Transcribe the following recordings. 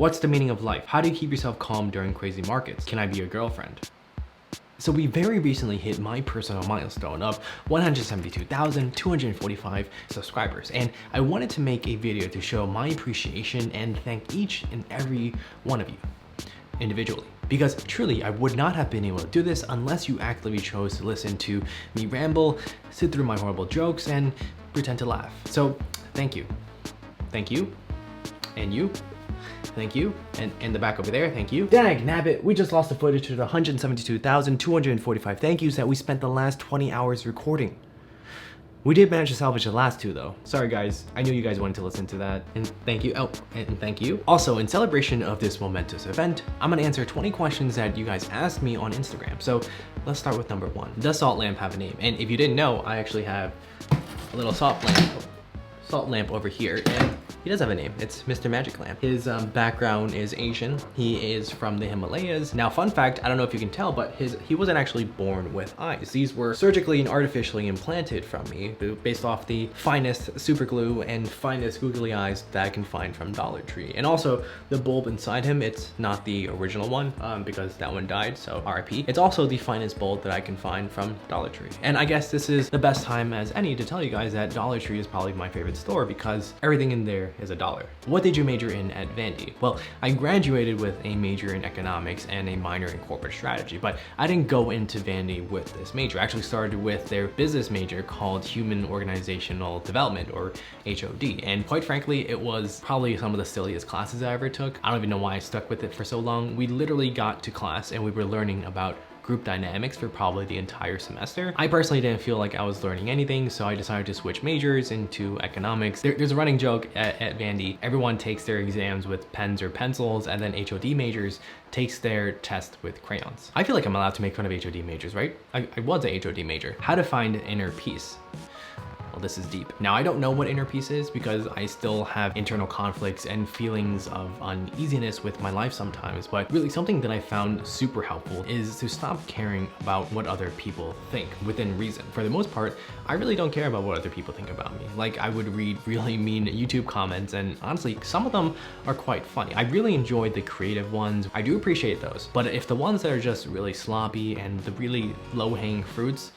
What's the meaning of life? How do you keep yourself calm during crazy markets? Can I be your girlfriend? So we very recently hit my personal milestone of 172,245 subscribers, and I wanted to make a video to show my appreciation and thank each and every one of you individually. Because truly, I would not have been able to do this unless you actively chose to listen to me ramble, sit through my horrible jokes, and pretend to laugh. So thank you. Thank you. And you. Thank you. And in the back over there, thank you. Dang, nabbit, we just lost the footage to the 172,245 thank yous that we spent the last 20 hours recording. We did manage to salvage the last two though. Sorry guys, I knew you guys wanted to listen to that. And thank you, oh, and thank you. Also, in celebration of this momentous event, I'm gonna answer 20 questions that you guys asked me on Instagram. So let's start with number 1. Does salt lamp have a name? And if you didn't know, I actually have a little salt lamp over here, and he does have a name. It's Mr. Magic Lamp. His background is Asian. He is from the Himalayas. Now, fun fact, I don't know if you can tell, but he wasn't actually born with eyes. These were surgically and artificially implanted from me based off the finest super glue and finest googly eyes that I can find from Dollar Tree. And also the bulb inside him, it's not the original one because that one died, so RIP. It's also the finest bulb that I can find from Dollar Tree. And I guess this is the best time as any to tell you guys that Dollar Tree is probably my favorite store because everything in there is $1. What did you major in at Vandy? Well, I graduated with a major in economics and a minor in corporate strategy, but I didn't go into Vandy with this major. I actually started with their business major called Human Organizational Development, or HOD. And quite frankly, it was probably some of the silliest classes I ever took. I don't even know why I stuck with it for so long. We literally got to class and we were learning about group dynamics for probably the entire semester. I personally didn't feel like I was learning anything, so I decided to switch majors into economics. There's a running joke at Vandy. Everyone takes their exams with pens or pencils, and then HOD majors takes their test with crayons. I feel like I'm allowed to make fun of HOD majors, right? I was a HOD major. How to find inner peace. Well, this is deep. Now, I don't know what inner peace is because I still have internal conflicts and feelings of uneasiness with my life sometimes, but really something that I found super helpful is to stop caring about what other people think within reason. For the most part, I really don't care about what other people think about me. Like, I would read really mean YouTube comments, and honestly, some of them are quite funny. I really enjoy the creative ones. I do appreciate those, but if the ones that are just really sloppy and the really low-hanging fruits,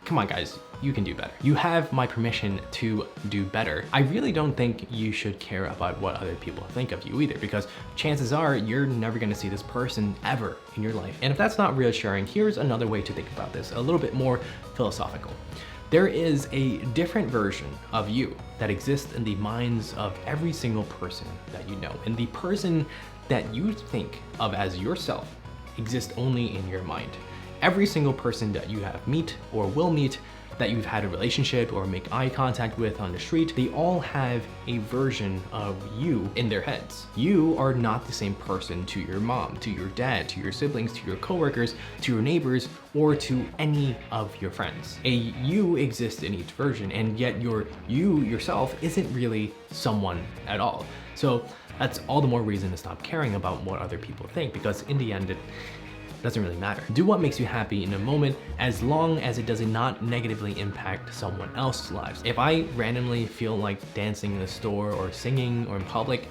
come on guys, you can do better. You have my permission to do better. I really don't think you should care about what other people think of you either, because chances are you're never gonna see this person ever in your life. And if that's not reassuring, here's another way to think about this, a little bit more philosophical. There is a different version of you that exists in the minds of every single person that you know. And the person that you think of as yourself exists only in your mind. Every single person that you have meet or will meet, that you've had a relationship or make eye contact with on the street, they all have a version of you in their heads. You are not the same person to your mom, to your dad, to your siblings, to your coworkers, to your neighbors, or to any of your friends. A you exists in each version, and yet your you yourself isn't really someone at all. So that's all the more reason to stop caring about what other people think, because in the end, it doesn't really matter. Do what makes you happy in a moment, as long as it does not negatively impact someone else's lives. If I randomly feel like dancing in a store or singing or in public,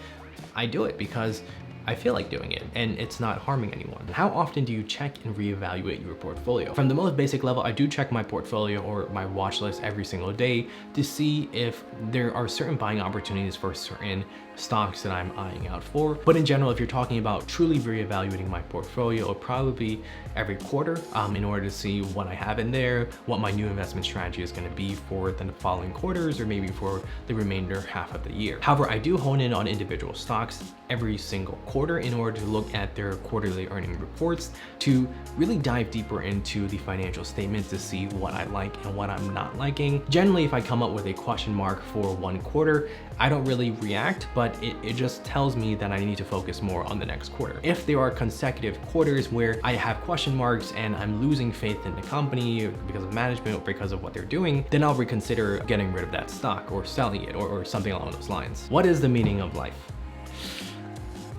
I do it because I feel like doing it and it's not harming anyone. How often do you check and reevaluate your portfolio? From the most basic level, I do check my portfolio or my watch list every single day to see if there are certain buying opportunities for certain stocks that I'm eyeing out for. But in general, if you're talking about truly reevaluating my portfolio, it'll probably be every quarter in order to see what I have in there, what my new investment strategy is going to be for the following quarters or maybe for the remainder half of the year. However, I do hone in on individual stocks every single quarter in order to look at their quarterly earning reports to really dive deeper into the financial statements to see what I like and what I'm not liking. Generally, if I come up with a question mark for one quarter, I don't really react, but it just tells me that I need to focus more on the next quarter. If there are consecutive quarters where I have question marks and I'm losing faith in the company because of management or because of what they're doing, then I'll reconsider getting rid of that stock or selling it or something along those lines. What is the meaning of life?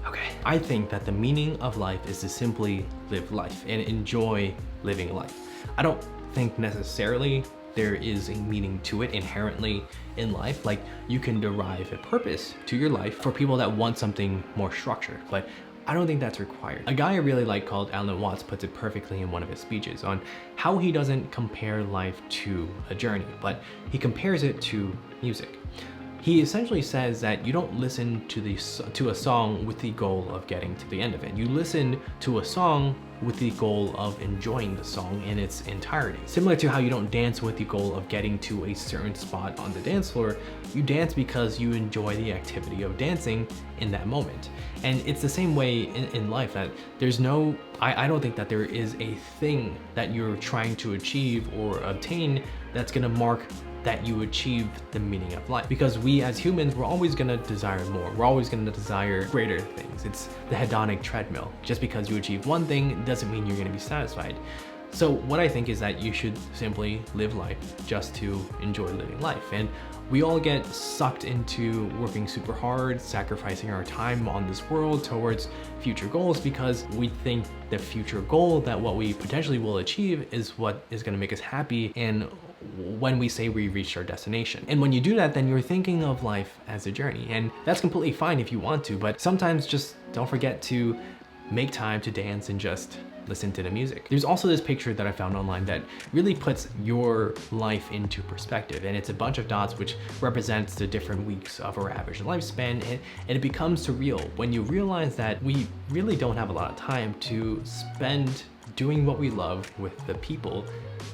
Okay, I think that the meaning of life is to simply live life and enjoy living life. I don't think necessarily there is a meaning to it inherently in life. Like you can derive a purpose to your life for people that want something more structured, but I don't think that's required. A guy I really like called Alan Watts puts it perfectly in one of his speeches on how he doesn't compare life to a journey, but he compares it to music. He essentially says that you don't listen to a song with the goal of getting to the end of it. You listen to a song with the goal of enjoying the song in its entirety. Similar to how you don't dance with the goal of getting to a certain spot on the dance floor, you dance because you enjoy the activity of dancing in that moment. And it's the same way in life, that there's no, I don't think that there is a thing that you're trying to achieve or obtain that's gonna mark that you achieve the meaning of life. Because we as humans, we're always gonna desire more. We're always gonna desire greater things. It's the hedonic treadmill. Just because you achieve one thing doesn't mean you're gonna be satisfied. So what I think is that you should simply live life just to enjoy living life. And we all get sucked into working super hard, sacrificing our time on this world towards future goals because we think the future goal, that what we potentially will achieve, is what is gonna make us happy and when we say we reached our destination. And when you do that, then you're thinking of life as a journey. And that's completely fine if you want to, but sometimes just don't forget to make time to dance and just listen to the music. There's also this picture that I found online that really puts your life into perspective, and it's a bunch of dots which represents the different weeks of our average lifespan, and it becomes surreal when you realize that we really don't have a lot of time to spend doing what we love with the people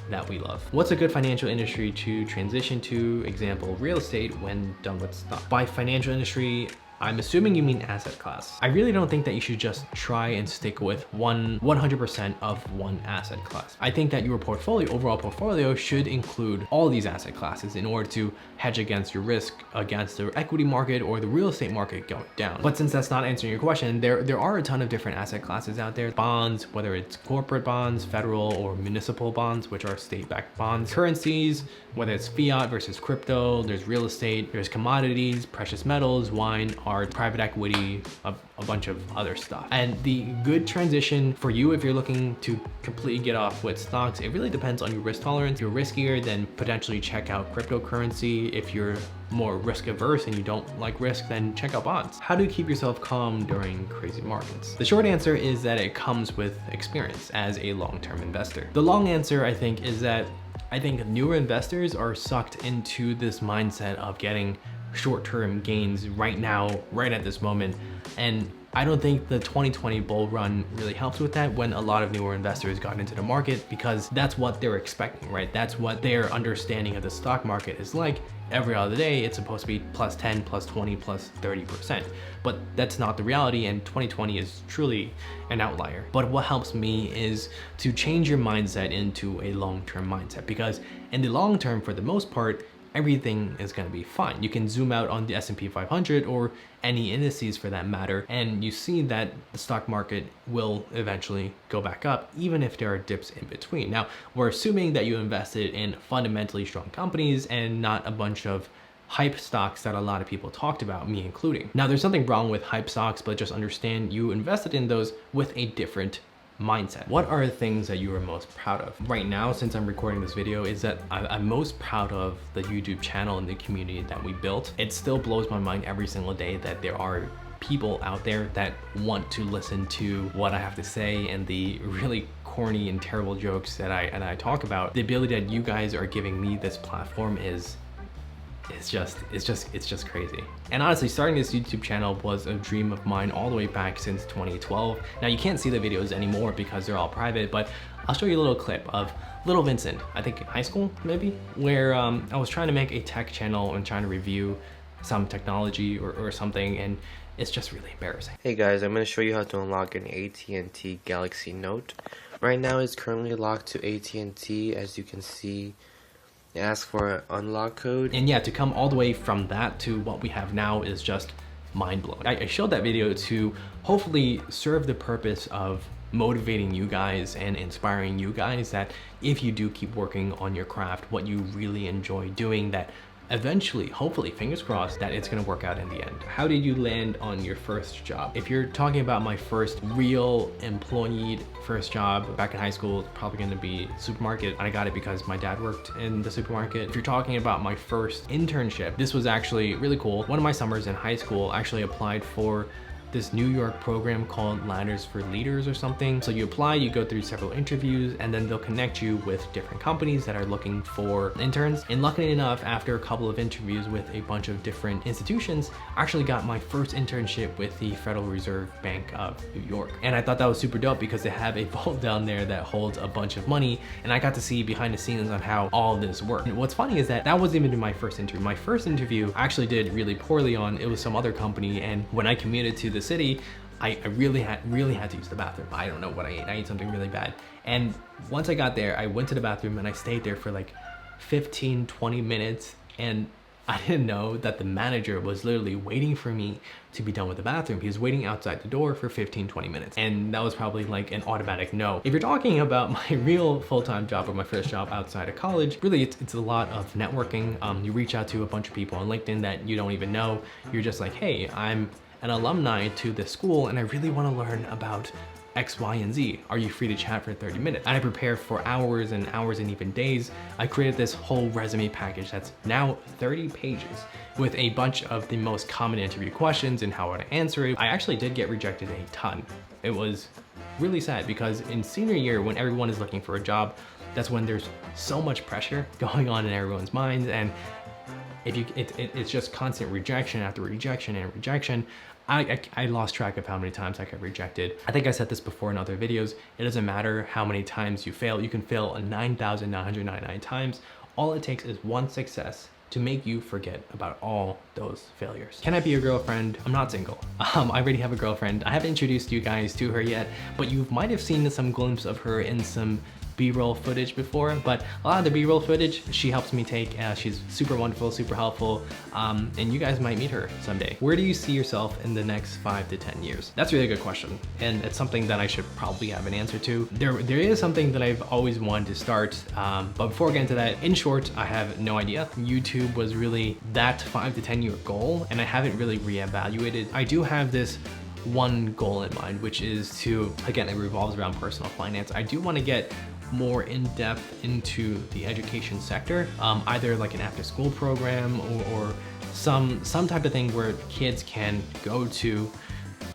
that we love. What's a good financial industry to transition to? Example, real estate when done with stock. By financial industry, I'm assuming you mean asset class. I really don't think that you should just try and stick with 100% of one asset class. I think that your overall portfolio should include all these asset classes in order to hedge against your risk against the equity market or the real estate market going down. But since that's not answering your question, there are a ton of different asset classes out there. Bonds, whether it's corporate bonds, federal or municipal bonds, which are state-backed bonds. Currencies, whether it's fiat versus crypto, there's real estate, there's commodities, precious metals, wine, art, private equity, a bunch of other stuff. And the good transition for you, if you're looking to completely get off with stocks, it really depends on your risk tolerance. If you're riskier, then potentially check out cryptocurrency. If you're more risk averse and you don't like risk, then check out bonds. How do you keep yourself calm during crazy markets? The short answer is that it comes with experience as a long-term investor. The long answer, I think, is that I think newer investors are sucked into this mindset of getting short-term gains right now, right at this moment. And I don't think the 2020 bull run really helped with that when a lot of newer investors got into the market, because that's what they're expecting, right? That's what their understanding of the stock market is like. Every other day, it's supposed to be plus 10, plus 20, plus 30%. But that's not the reality, and 2020 is truly an outlier. But what helps me is to change your mindset into a long-term mindset, because in the long term, for the most part, everything is going to be fine. You can zoom out on the S&P 500 or any indices for that matter, and you see that the stock market will eventually go back up, even if there are dips in between. Now, we're assuming that you invested in fundamentally strong companies and not a bunch of hype stocks that a lot of people talked about, me including. Now, there's nothing wrong with hype stocks, but just understand you invested in those with a different mindset. What are the things that you are most proud of? Right now, since I'm recording this video, is that I'm most proud of the YouTube channel and the community that we built. It still blows my mind every single day that there are people out there that want to listen to what I have to say and the really corny and terrible jokes that I talk about. The ability that you guys are giving me this platform is it's just crazy. And honestly, starting this YouTube channel was a dream of mine all the way back since 2012. Now, you can't see the videos anymore because they're all private, but I'll show you a little clip of little Vincent, I think high school maybe, where I was trying to make a tech channel and trying to review some technology or something, and it's just really embarrassing. Hey guys, I'm going to show you how to unlock an AT&T Galaxy Note. Right now it's currently locked to AT&T, as you can see. It asks for an unlock code. And yeah, to come all the way from that to what we have now is just mind-blowing. I showed that video to hopefully serve the purpose of motivating you guys and inspiring you guys that if you do keep working on your craft, what you really enjoy doing, that eventually, hopefully, fingers crossed, that it's gonna work out in the end. How did you land on your first job? If you're talking about my first real employee first job back in high school, it's probably gonna be supermarket. And I got it because my dad worked in the supermarket. If you're talking about my first internship, this was actually really cool. One of my summers in high school, I actually applied for this New York program called Ladders for Leaders or something. So you apply, you go through several interviews, and then they'll connect you with different companies that are looking for interns. And luckily enough, after a couple of interviews with a bunch of different institutions, I actually got my first internship with the Federal Reserve Bank of New York. And I thought that was super dope because they have a vault down there that holds a bunch of money, and I got to see behind the scenes on how all of this worked. And what's funny is that wasn't even my first interview. My first interview I actually did really poorly on. It was some other company, and when I commuted to the city, I really had to use the bathroom. I don't know what I ate. I ate something really bad. And once I got there, I went to the bathroom and I stayed there for like 15, 20 minutes. And I didn't know that the manager was literally waiting for me to be done with the bathroom. He was waiting outside the door for 15, 20 minutes. And that was probably like an automatic no. If you're talking about my real full-time job or my first job outside of college, really it's a lot of networking. You reach out to a bunch of people on LinkedIn that you don't even know. You're just like, hey, I'm an alumni to this school and I really want to learn about X, Y, and Z. Are you free to chat for 30 minutes? And I prepared for hours and hours and even days. I created this whole resume package that's now 30 pages with a bunch of the most common interview questions and how to answer it. I actually did get rejected a ton. It was really sad because in senior year, when everyone is looking for a job, that's when there's so much pressure going on in everyone's minds, and it's just constant rejection after rejection and rejection. I lost track of how many times I got rejected. I think I said this before in other videos. It doesn't matter how many times you fail. You can fail 9,999 times. All it takes is one success to make you forget about all those failures. Can I be your girlfriend? I'm not single. I already have a girlfriend. I haven't introduced you guys to her yet, but you might have seen some glimpse of her in some B-roll footage before, but a lot of the B-roll footage she helps me take. She's super wonderful, super helpful, and you guys might meet her someday. Where do you see yourself in the next 5 to 10 years? That's a really good question, and it's something that I should probably have an answer to. There is something that I've always wanted to start, but before I get into that, in short, I have no idea. YouTube was really that 5 to 10 year goal, and I haven't really reevaluated. I do have this one goal in mind, which is to, again, it revolves around personal finance. I do want to get more in-depth into the education sector, either like an after-school program or some type of thing where kids can go to.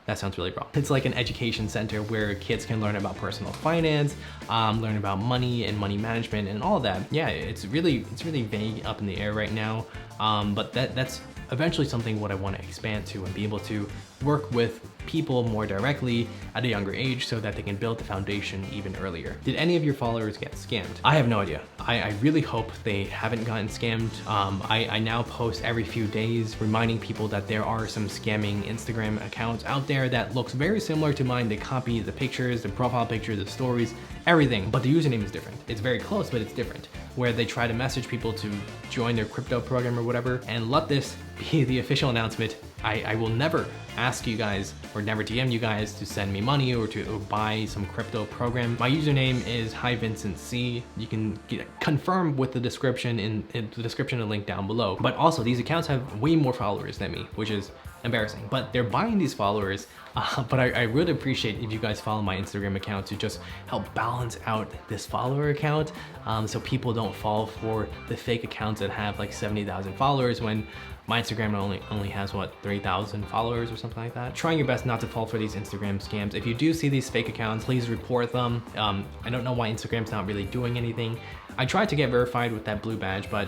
That sounds really wrong. It's like an education center where kids can learn about personal finance, learn about money and money management and all that. Yeah, it's really vague up in the air right now, but that's eventually something what I want to expand to and be able to work with people more directly at a younger age so that they can build the foundation even earlier. Did any of your followers get scammed? I have no idea. I really hope they haven't gotten scammed. I now post every few days reminding people that there are some scamming Instagram accounts out there that looks very similar to mine. They copy the pictures, the profile pictures, the stories, everything, but the username is different. It's very close, but it's different, where they try to message people to join their crypto program or whatever. And let this be the official announcement. I will never ask you guys or never DM you guys to send me money or to buy some crypto program. My username is HiVincentC. You can confirm with the description in the description and link down below. But also these accounts have way more followers than me, which is embarrassing, but they're buying these followers. But I really appreciate if you guys follow my Instagram account to just help balance out this follower account, so people don't fall for the fake accounts that have like 70,000 followers when my Instagram only has what, 3,000 followers or something like that. Trying your best not to fall for these Instagram scams. If you do see these fake accounts, please report them. I don't know why Instagram's not really doing anything. I tried to get verified with that blue badge, but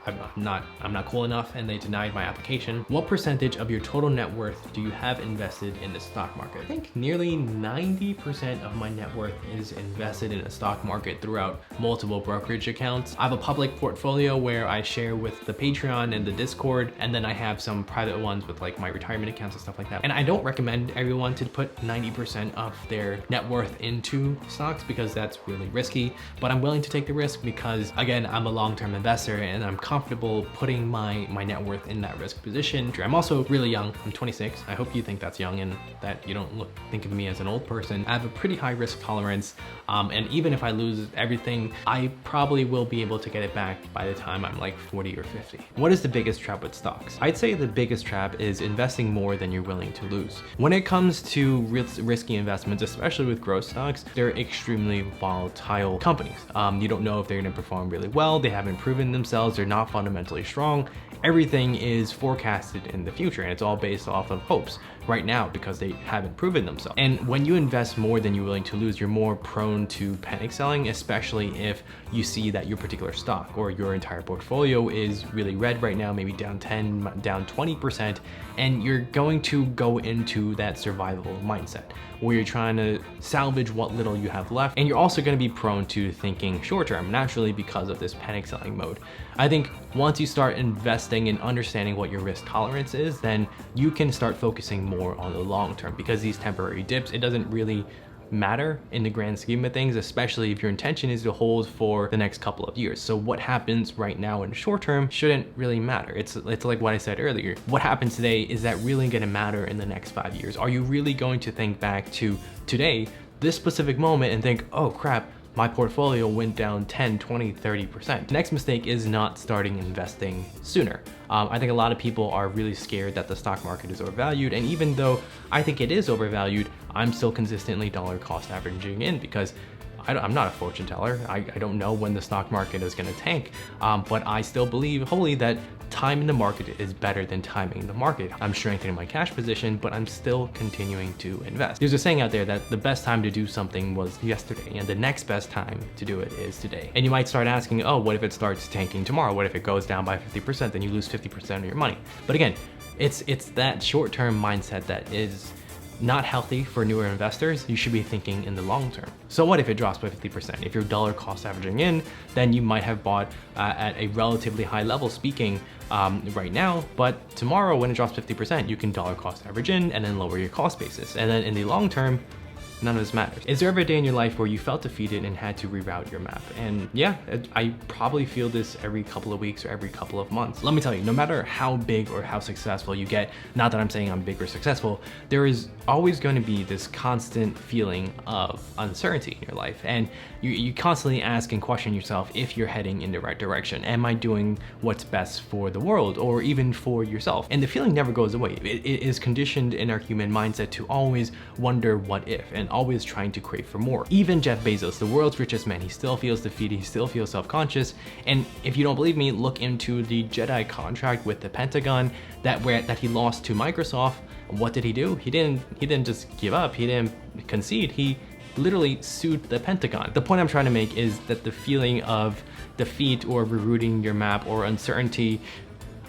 I'm not cool enough and they denied my application. What percentage of your total net worth do you have invested in the stock market? I think nearly 90% of my net worth is invested in the stock market throughout multiple brokerage accounts. I have a public portfolio where I share with the Patreon and the Discord, and then I have some private ones with like my retirement accounts and stuff like that. And I don't recommend everyone to put 90% of their net worth into stocks because that's really risky, but I'm willing to take the risk because, again, I'm a long-term investor and I'm comfortable putting my net worth in that risk position. I'm also really young. I'm 26. I hope you think that's young and that you don't think of me as an old person. I have a pretty high risk tolerance, and even if I lose everything, I probably will be able to get it back by the time I'm like 40 or 50. What is the biggest trap with stocks? I'd say the biggest trap is investing more than you're willing to lose. When it comes to risky investments, especially with growth stocks, they're extremely volatile companies. You don't know if they're going to perform really well. They haven't proven themselves. They're not fundamentally strong. Everything is forecasted in the future, and it's all based off of hopes right now because they haven't proven themselves. And when you invest more than you're willing to lose, you're more prone to panic selling, especially if you see that your particular stock or your entire portfolio is really red right now, maybe down 10, down 20%, and you're going to go into that survival mindset where you're trying to salvage what little you have left. And you're also going to be prone to thinking short term, naturally, because of this panic selling mode. I think once you start investing and understanding what your risk tolerance is, then you can start focusing more on the long term, because these temporary dips, it doesn't really matter in the grand scheme of things, especially if your intention is to hold for the next couple of years. So what happens right now in the short term shouldn't really matter. It's like what I said earlier. What happens today, is that really going to matter in the next 5 years? Are you really going to think back to today, this specific moment, and think, oh crap, my portfolio went down 10, 20, 30%. The next mistake is not starting investing sooner. I think a lot of people are really scared that the stock market is overvalued, and even though I think it is overvalued, I'm still consistently dollar cost averaging in because I'm not a fortune teller. I don't know when the stock market is going to tank, but I still believe wholly that time in the market is better than timing the market. I'm strengthening my cash position, but I'm still continuing to invest. There's a saying out there that the best time to do something was yesterday, and the next best time to do it is today. And you might start asking, oh, what if it starts tanking tomorrow? What if it goes down by 50%? Then you lose 50% of your money. But again, it's that short-term mindset that is not healthy for newer investors. You should be thinking in the long term. So what if it drops by 50%? If you're dollar cost averaging in, then you might have bought at a relatively high level speaking right now, but tomorrow when it drops 50%, you can dollar cost average in and then lower your cost basis. And then in the long term, none of this matters. Is there ever a day in your life where you felt defeated and had to reroute your map? And yeah, I probably feel this every couple of weeks or every couple of months. Let me tell you, no matter how big or how successful you get, not that I'm saying I'm big or successful, there is always going to be this constant feeling of uncertainty in your life. And you constantly ask and question yourself if you're heading in the right direction. Am I doing what's best for the world or even for yourself? And the feeling never goes away. It is conditioned in our human mindset to always wonder what if, and always trying to crave for more. Even Jeff Bezos, the world's richest man, he still feels defeated, he still feels self-conscious. And if you don't believe me, look into the Jedi contract with the Pentagon that he lost to Microsoft. What did he do? He didn't just give up, he didn't concede, he literally sued the Pentagon. The point I'm trying to make is that the feeling of defeat or rerouting your map or uncertainty,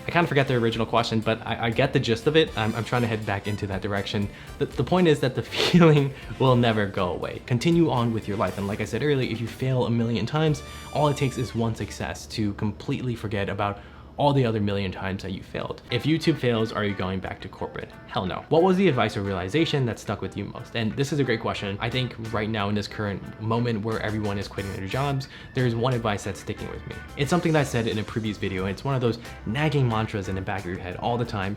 I kind of forget the original question, but I get the gist of it. I'm trying to head back into that direction. The point is that the feeling will never go away. Continue on with your life. And like I said earlier, if you fail a million times, all it takes is one success to completely forget about all the other million times that you failed. If YouTube fails, are you going back to corporate? Hell no. What was the advice or realization that stuck with you most? And this is a great question. I think right now in this current moment where everyone is quitting their jobs, there's one advice that's sticking with me. It's something that I said in a previous video. It's one of those nagging mantras in the back of your head all the time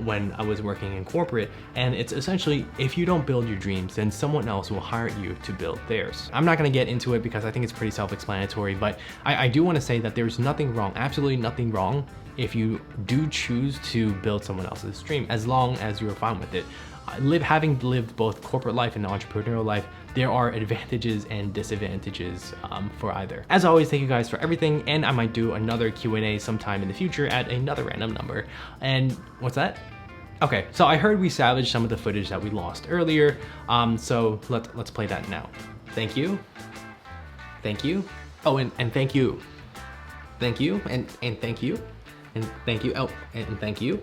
when I was working in corporate. And it's essentially, if you don't build your dreams, then someone else will hire you to build theirs. I'm not gonna get into it because I think it's pretty self-explanatory, but I do wanna say that there's nothing wrong, absolutely nothing wrong if you do choose to build someone else's dream, as long as you're fine with it. Having lived both corporate life and entrepreneurial life, there are advantages and disadvantages for either. As always, thank you guys for everything, and I might do another Q&A sometime in the future at another random number. And what's that? Okay, so I heard we salvaged some of the footage that we lost earlier, so let's play that now. Thank you. Thank you. Oh, and thank you. Thank you, and thank you. And thank you. Oh, and thank you.